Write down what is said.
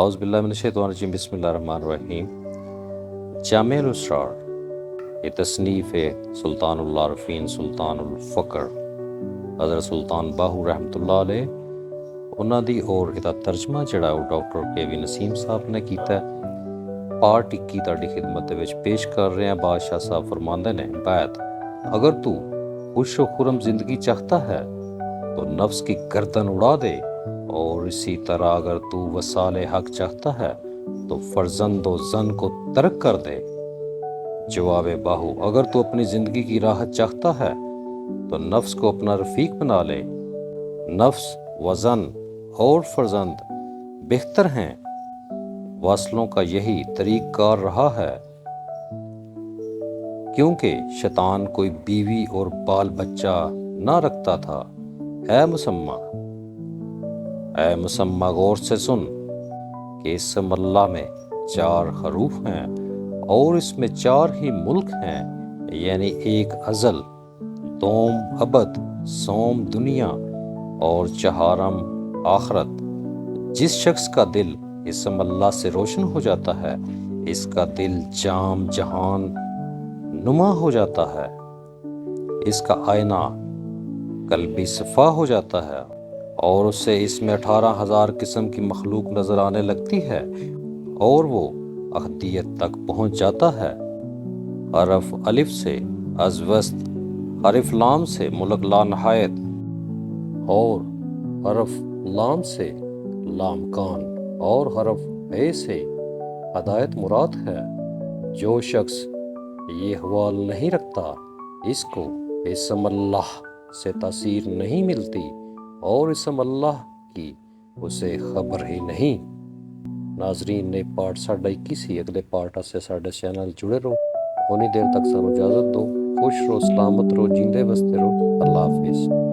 اعوذ باللہ من الشیطان الرجیم، بسم اللہ الرحمن الرحیم۔ جامع الاسرار یہ تصنیف ہے سلطان اللہ عارفین سلطان الفقر حضرت سلطان باہو رحمۃ اللہ علیہ انہاں دی، اور ਇਹਦਾ ਤਰਜਮਾ ਜਿਹੜਾ ਉਹ ਡਾਕਟਰ ਕੇ.ਵੀ. ਨਸੀਮ ਸਾਹਿਬ ਨੇ ਕੀਤਾ ਹੈ। ਪਾਰਟ 21 ਤੁਹਾਡੀ ਖਿਦਮਤ ਦੇ ਵਿੱਚ ਪੇਸ਼ ਕਰ ਰਹੇ ਹਾਂ। ਬਾਦਸ਼ਾਹ ਸਾਹਿਬ ਫਰਮਾਉਂਦੇ ਨੇ ਬਾਤ اگر تو خوش و خرم زندگی چاہتا ہے تو نفس کی گردن اڑا دے، اور اسی طرح اگر تو وصال حق چاہتا ہے تو فرزند و زن کو ترک کر دے۔ جواب باہو اگر تو اپنی زندگی کی راحت چاہتا ہے تو نفس کو اپنا رفیق بنا لے۔ نفس وزن اور فرزند بہتر ہیں، واصلوں کا یہی طریق کار رہا ہے، کیونکہ شیطان کوئی بیوی اور بال بچہ نہ رکھتا تھا۔ اے مسمع غور سے سن کہ اسم اللہ میں 4 حروف ہیں اور اس میں 4 ہی ملک ہیں، یعنی ایک ازل، دوم ابد، سوم دنیا اور چہارم آخرت۔ جس شخص کا دل اسم اللہ سے روشن ہو جاتا ہے اس کا دل جام جہان نما ہو جاتا ہے، اس کا آئینہ قلبی صفا ہو جاتا ہے، اور اسے اس میں 18,000 قسم کی مخلوق نظر آنے لگتی ہے، اور وہ احدیت تک پہنچ جاتا ہے۔ حرف الف سے از وسط، حرف لام سے ملک لا نہایت، اور حرف لام سے لام کان، اور حرف اے سے ہدایت مراد ہے۔ جو شخص یہ حوال نہیں رکھتا اس کو اسم اللہ سے تاثیر نہیں ملتی، اور اسم اللہ کی اسے خبر ہی نہیں۔ ناظرین نے پارٹ 21 ہی اگلے پارٹ سے ساڈے چینل جڑے رہو، انی دیر تک سانو اجازت دو۔ خوش رہو، سلامت رہو، جیندے بستے رہو۔ اللہ حافظ۔